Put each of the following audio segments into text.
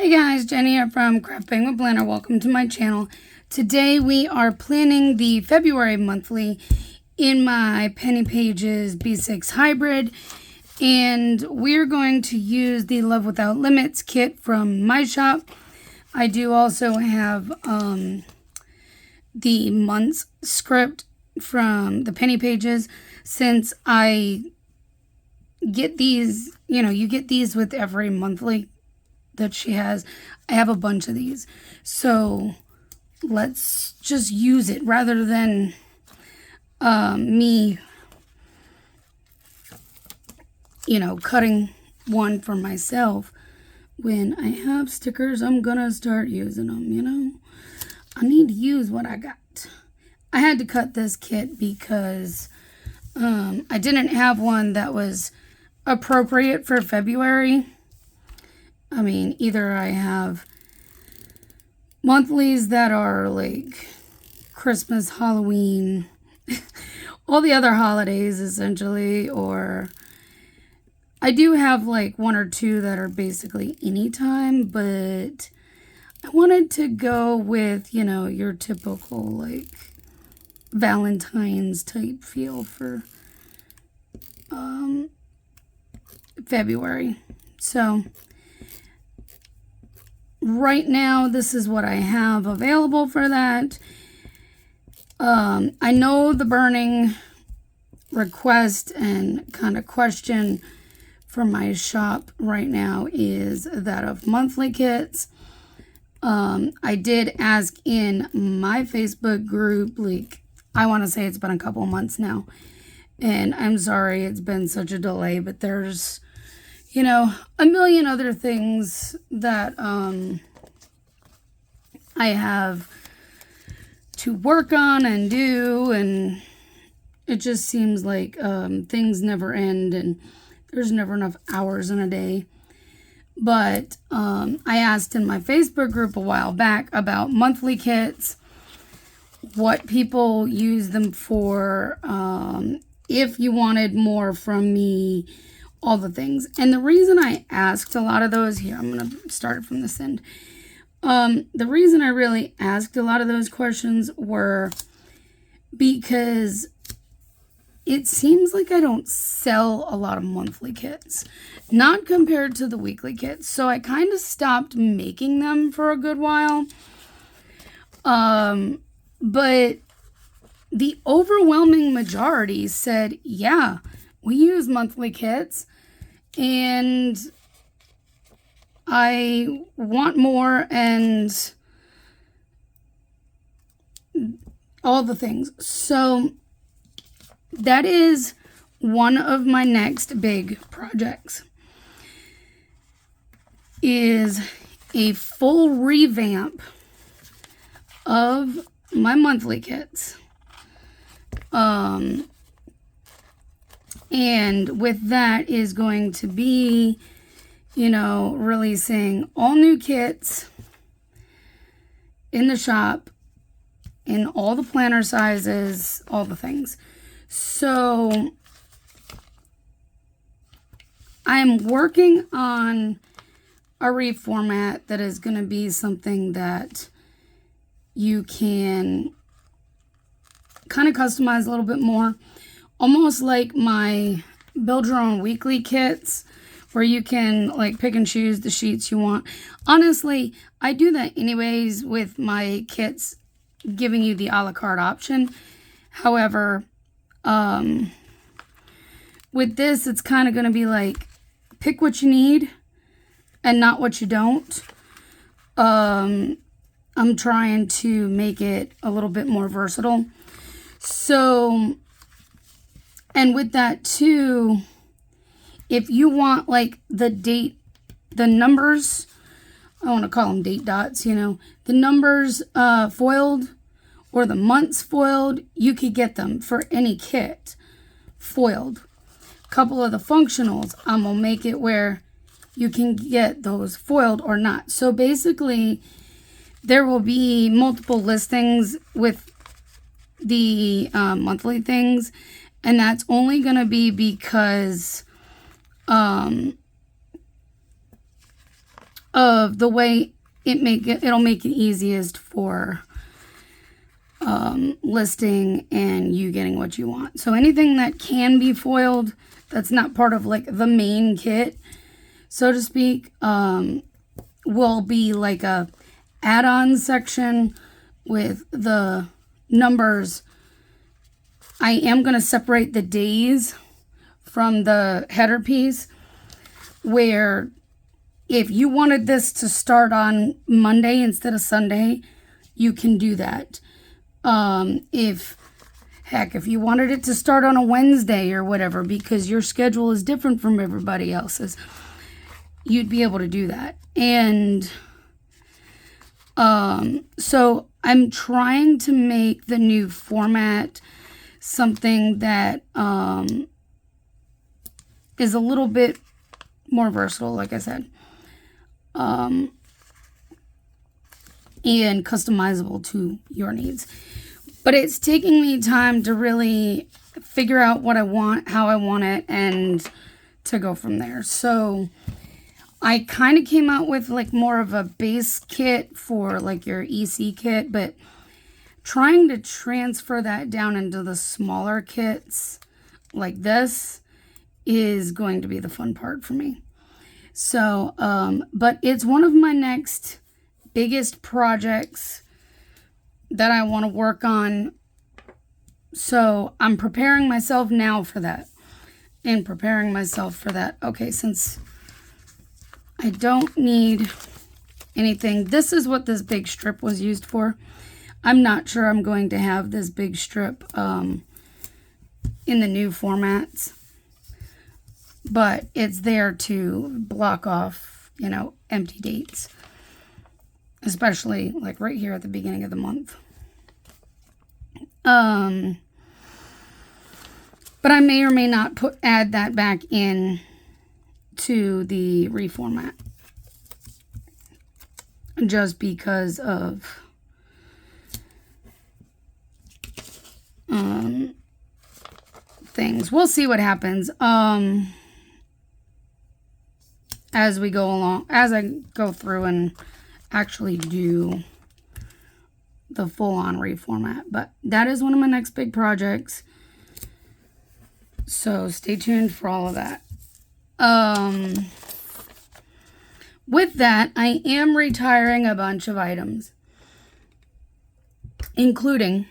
Hey guys, Jenny here from Cheerful Planner. Welcome to my channel. Today we are planning the February monthly in my Penny Pages B6 Hybrid, and we're going to use the Love Without Limits kit from my shop. I do also have the month's script from the Penny Pages. Since I get these, you get these with every monthly that she has. I have a bunch of these, so let's just use it rather than me cutting one for myself. When I have stickers, I'm gonna start using them. I need to use what I got. I had to cut this kit because I didn't have one that was appropriate for February. I mean, either I have monthlies that are like Christmas, Halloween, all the other holidays essentially, or I do have like one or two that are basically anytime, but I wanted to go with, your typical like Valentine's type feel for February. So right now, this is what I have available for that. I know the burning request and kind of question for my shop right now is that of monthly kits. I did ask in my Facebook group, like, I want to say it's been a couple months now. And I'm sorry it's been such a delay, but there's a million other things that I have to work on and do, and it just seems like things never end and there's never enough hours in a day. But I asked in my Facebook group a while back about monthly kits, what people use them for, if you wanted more from me, all the things. And the reason I asked a lot of those, here, I'm going to start from this end. The reason I really asked a lot of those questions were because it seems like I don't sell a lot of monthly kits, not compared to the weekly kits. So I kind of stopped making them for a good while. But the overwhelming majority said, yeah, we use monthly kits and I want more and all the things. So that is one of my next big projects, is a full revamp of my monthly kits. And with that is going to be, releasing all new kits in the shop, in all the planner sizes, all the things. So I'm working on a reformat that is going to be something that you can kind of customize a little bit more, almost like my build your own weekly kits, where you can like pick and choose the sheets you want. Honestly, I do that anyways with my kits, giving you the a la carte option. However, with this, it's kind of going to be like, pick what you need and not what you don't. I'm trying to make it a little bit more versatile. So, and with that too, if you want like the numbers, I want to call them date dots, the numbers foiled or the months foiled, you could get them for any kit foiled. A couple of the functionals, I'm going to make it where you can get those foiled or not. So basically, there will be multiple listings with the monthly things, and that's only going to be because of the way it'll make it easiest for listing and you getting what you want. So anything that can be foiled, that's not part of like the main kit, so to speak, will be like a add-on section with the numbers. I am going to separate the days from the header piece, where if you wanted this to start on Monday instead of Sunday, you can do that. If you wanted it to start on a Wednesday or whatever, because your schedule is different from everybody else's, you'd be able to do that. And so I'm trying to make the new format something that is a little bit more versatile, like I said, and customizable to your needs. But it's taking me time to really figure out what I want, how I want it, and to go from there. So I kind of came out with like more of a base kit for like your EC kit, but trying to transfer that down into the smaller kits like this is going to be the fun part for me. So, but it's one of my next biggest projects that I want to work on. So I'm preparing myself now for that. Okay, since I don't need anything, this is what this big strip was used for. I'm not sure I'm going to have this big strip in the new formats, but it's there to block off, empty dates, especially like right here at the beginning of the month. But I may or may not add that back in to the reformat, just because of things. We'll see what happens as we go along, as I go through and actually do the full-on reformat. But that is one of my next big projects, so stay tuned for all of that. With that, I am retiring a bunch of items, including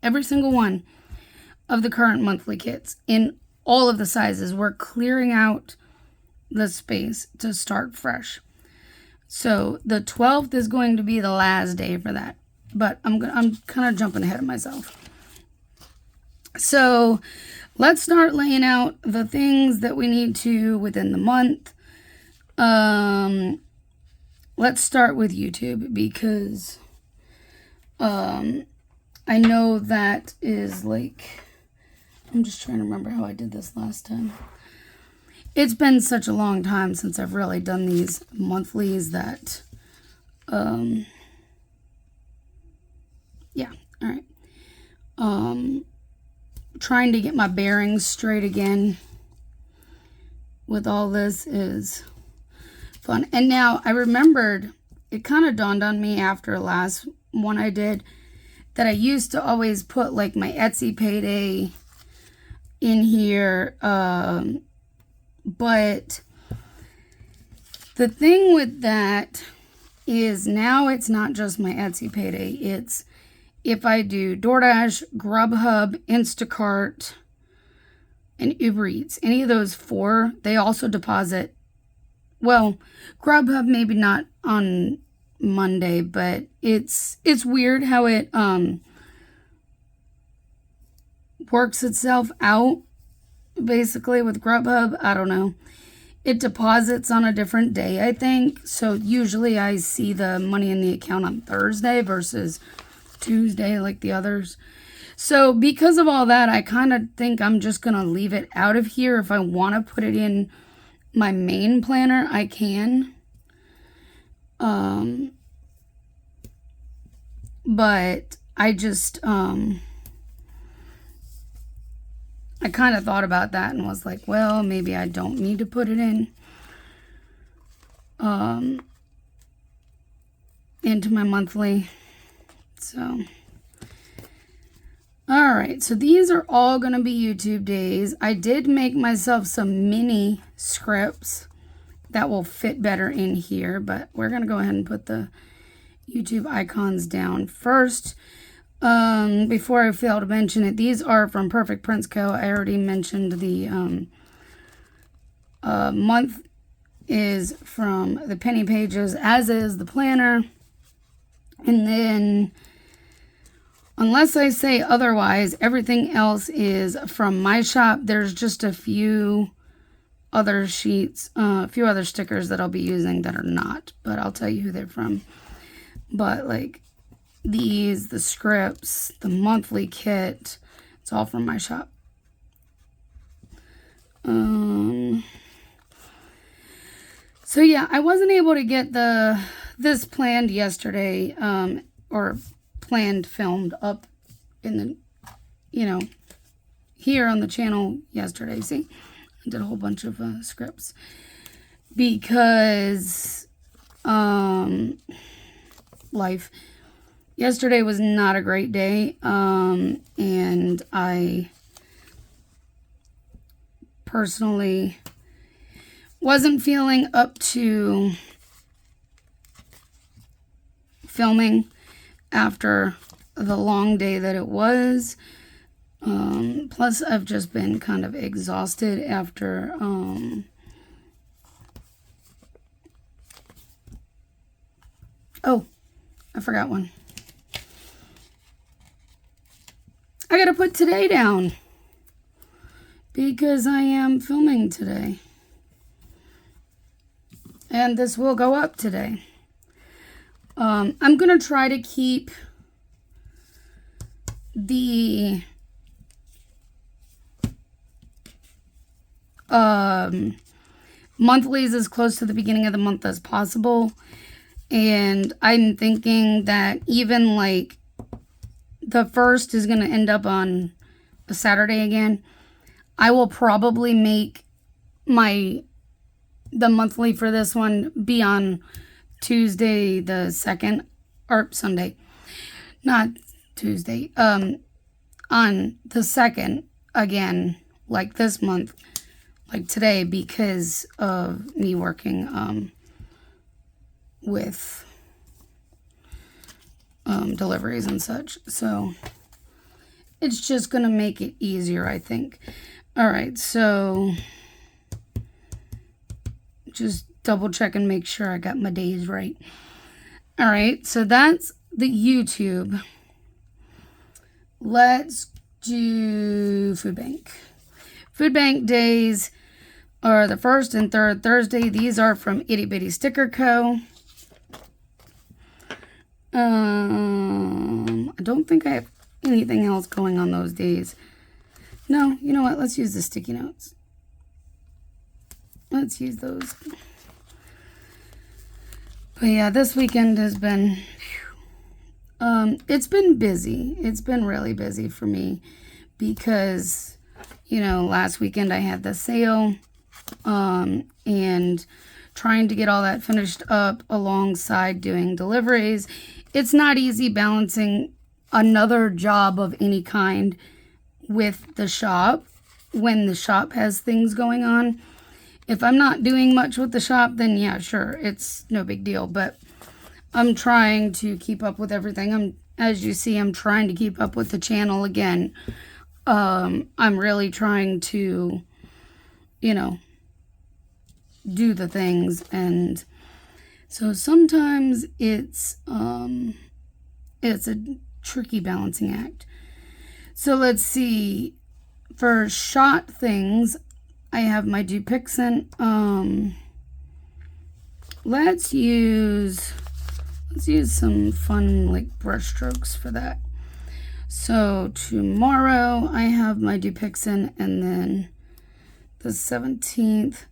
every single one of the current monthly kits in all of the sizes. We're clearing out the space to start fresh. So the 12th is going to be the last day for that, but I'm kind of jumping ahead of myself. So let's start laying out the things that we need to within the month. Let's start with YouTube, because I know that is like, I'm just trying to remember how I did this last time. It's been such a long time since I've really done these monthlies that, yeah, all right. Trying to get my bearings straight again with all this is fun. And now I remembered, it kind of dawned on me after last one I did, that I used to always put like my Etsy payday in here, but the thing with that is now it's not just my Etsy payday. It's if I do DoorDash, Grubhub, Instacart, and Uber Eats, any of those four, they also deposit. Well, Grubhub maybe not on Monday, but it's weird how it works itself out. Basically with Grubhub, I don't know. It deposits on a different day, I think. So usually I see the money in the account on Thursday versus Tuesday like the others. So because of all that, I kind of think I'm just going to leave it out of here. If I want to put it in my main planner, I can. But I just, I kind of thought about that and was like, well, maybe I don't need to put it in. into my monthly. So, all right, so these are all going to be YouTube days. I did make myself some mini scripts that will fit better in here, but we're going to go ahead and put the YouTube icons down first. Before I fail to mention it, these are from Perfect Prints Co. I already mentioned the month is from the penny pages, as is the planner. And then, unless I say otherwise, everything else is from my shop. There's just a few other sheets, a few other stickers that I'll be using that are not, but I'll tell you who they're from. But like these, the scripts, the monthly kit, it's all from my shop. So yeah, I wasn't able to get this planned yesterday, or planned filmed up in the, here on the channel yesterday. See, I did a whole bunch of scripts because life. Yesterday was not a great day, and I personally wasn't feeling up to filming after the long day that it was. Plus, I've just been kind of exhausted after oh, I forgot one. I gotta put today down because I am filming today. And this will go up today. I'm gonna try to keep the monthlies as close to the beginning of the month as possible. And I'm thinking that even like the first is going to end up on a Saturday again. I will probably make the monthly for this one be on Tuesday the 2nd, or Sunday, not Tuesday, on the 2nd again, like this month, like today, because of me working with deliveries and such. So it's just gonna make it easier, I think. All right, so just double check and make sure I got my days right. All right, so that's the YouTube. Let's do food bank. Food bank days are the 1st and 3rd Thursday. These are from Itty Bitty Sticker Co. I don't think I have anything else going on those days. No, you know what? Let's use the sticky notes. Let's use those. But yeah, this weekend has been, it's been busy. It's been really busy for me because, last weekend I had the sale, and trying to get all that finished up alongside doing deliveries. It's not easy balancing another job of any kind with the shop when the shop has things going on. If I'm not doing much with the shop, then yeah, sure, it's no big deal. But I'm trying to keep up with everything. As you see, I'm trying to keep up with the channel again. I'm really trying to, do the things, and so sometimes it's a tricky balancing act. So let's see. For shot things, I have my Dupixent. Let's use some fun like brush strokes for that. So tomorrow I have my Dupixent, and then the 17th.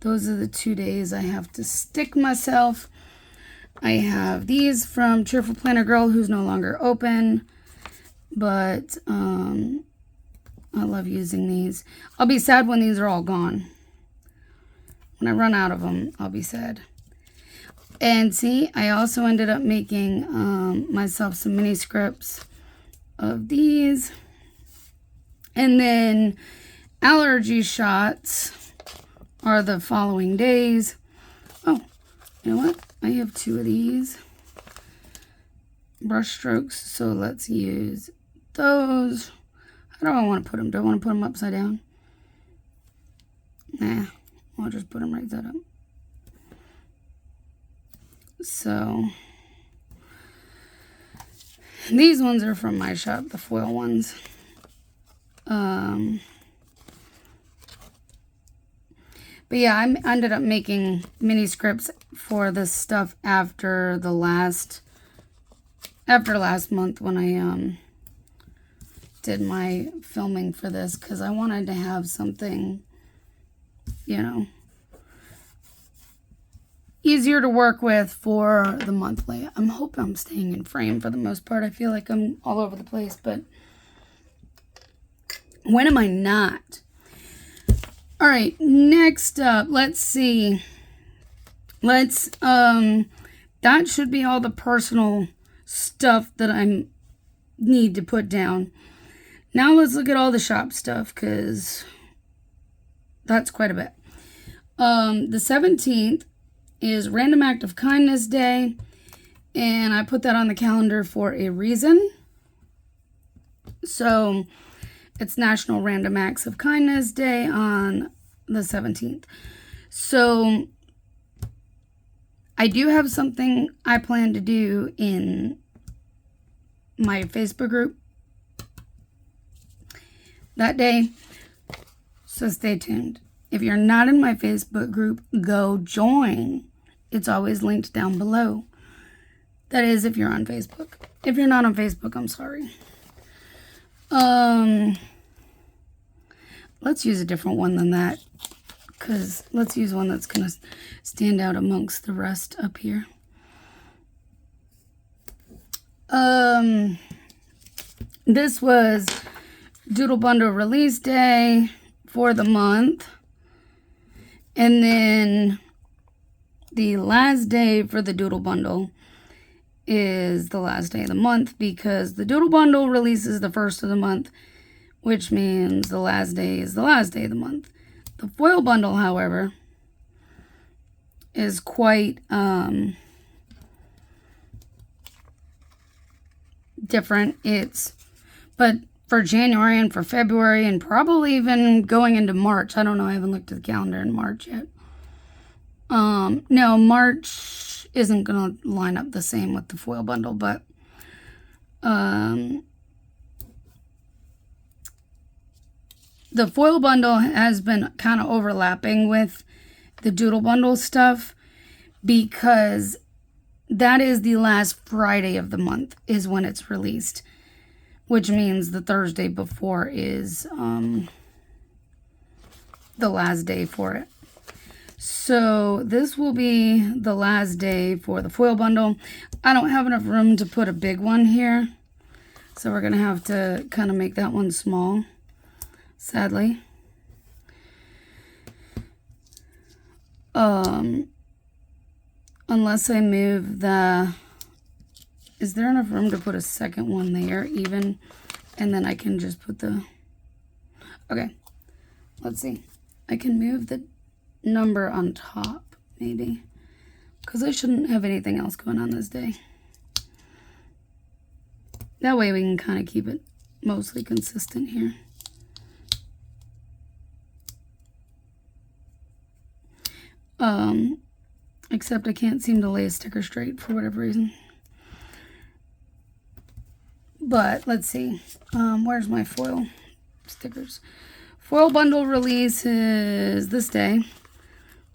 Those are the 2 days I have to stick myself. I have these from Cheerful Planner Girl, who's no longer open, but I love using these. I'll be sad when these are all gone. When I run out of them, I'll be sad. And see, I also ended up making myself some mini scripts of these. And then allergy shots are the following days. Oh, you know what? I have 2 of these brush strokes, so let's use those. How do I want to put them? Do I want to put them upside down? Nah, I'll just put them right side up. So these ones are from my shop, the foil ones. But yeah, I ended up making mini scripts for this stuff after last month when I did my filming for this, because I wanted to have something, you know, easier to work with for the monthly. I'm hoping I'm staying in frame for the most part. I feel like I'm all over the place, but when am I not? All right, next up, let's see. That should be all the personal stuff that I need to put down. Now let's look at all the shop stuff, because that's quite a bit. The 17th is Random Act of Kindness Day, and I put that on the calendar for a reason. So it's National Random Acts of Kindness Day on the 17th. So I do have something I plan to do in my Facebook group that day, so stay tuned. If you're not in my Facebook group, go join. It's always linked down below. That is if you're on Facebook. If you're not on Facebook, I'm sorry. Let's use a different one than that, because let's use one that's going to stand out amongst the rest up here. This was Doodle Bundle release day for the month. And then the last day for the Doodle Bundle is the last day of the month, because the Doodle Bundle releases the first of the month, which means the last day is the last day of the month. The foil bundle, however, is quite different. But for January and for February and probably even going into March. I don't know. I haven't looked at the calendar in March yet. No, March isn't going to line up the same with the foil bundle, but the foil bundle has been kind of overlapping with the Doodle Bundle stuff, because that is the last Friday of the month is when it's released, which means the Thursday before is the last day for it. So this will be the last day for the foil bundle. I don't have enough room to put a big one here, so we're going to have to kind of make that one small, sadly. Unless I move the... Is there enough room to put a second one there even? And then I can just put the... Okay, let's see. I can move the number on top, maybe. Because I shouldn't have anything else going on this day. That way we can kind of keep it mostly consistent here. Except I can't seem to lay a sticker straight for whatever reason. But let's see. Where's my foil stickers? Foil bundle release is this day,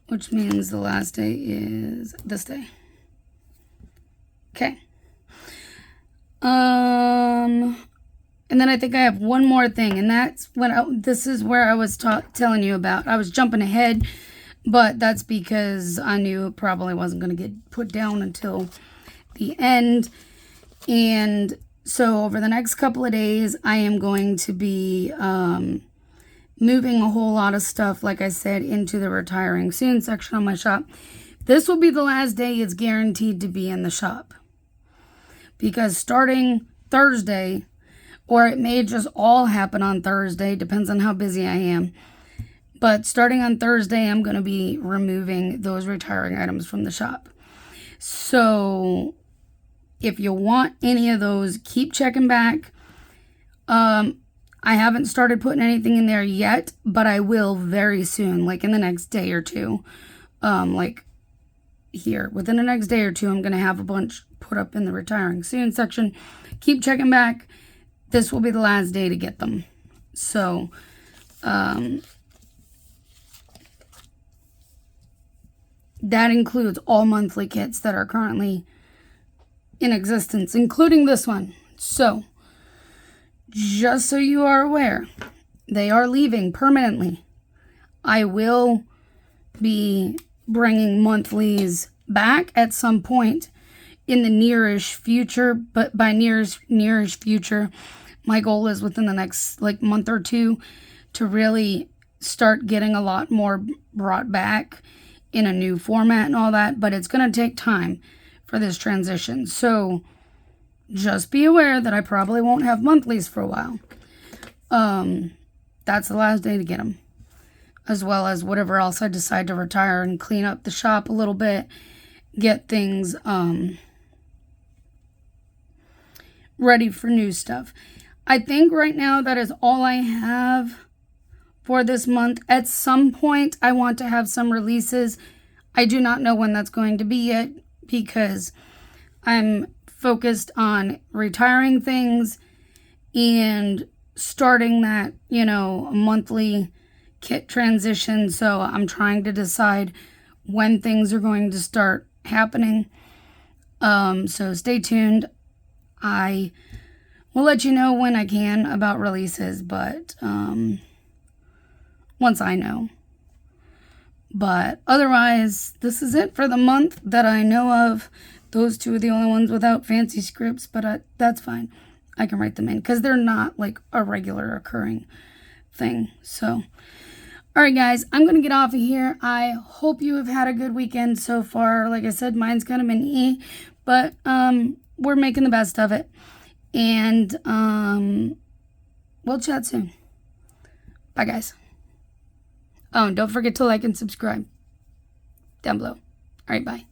which means the last day is this day. Okay. And then I think I have one more thing, and that's this is where I was telling you about. I was jumping ahead, but that's because I knew it probably wasn't going to get put down until the end. And so over the next couple of days, I am going to be moving a whole lot of stuff, like I said, into the retiring soon section on my shop, This will be the last day it's guaranteed to be in the shop. Because starting Thursday, or it may just all happen on Thursday, depends on how busy I am. But starting on Thursday, I'm going to be removing those retiring items from the shop. So if you want any of those, keep checking back. I haven't started putting anything in there yet, but I will very soon, like in the next day or two. Like here, within the next day or two, I'm going to have a bunch put up in the retiring soon section. Keep checking back. This will be the last day to get them. So, that includes all monthly kits that are currently in existence, including this one. So, just so you are aware, they are leaving permanently. I will be bringing monthlies back at some point in the nearish future, but by nearish future, my goal is within the next month or two to really start getting a lot more brought back in a new format and all that, but it's going to take time for this transition. So just be aware that I probably won't have monthlies for a while. That's the last day to get them, as well as whatever else I decide to retire and clean up the shop a little bit, get things ready for new stuff. I think right now that is all I have for this month. At some point, I want to have some releases. I do not know when that's going to be yet because I'm focused on retiring things and starting that, monthly kit transition. So I'm trying to decide when things are going to start happening. So stay tuned. I will let you know when I can about releases, but once I know. But otherwise, this is it for the month that I know of. Those two are the only ones without fancy scripts, but that's fine. I can write them in because they're not like a regular occurring thing. So, all right, guys, I'm going to get off of here. I hope you have had a good weekend so far. Like I said, mine's kind of been but we're making the best of it. And we'll chat soon. Bye, guys. Oh, and don't forget to like and subscribe down below. All right, bye.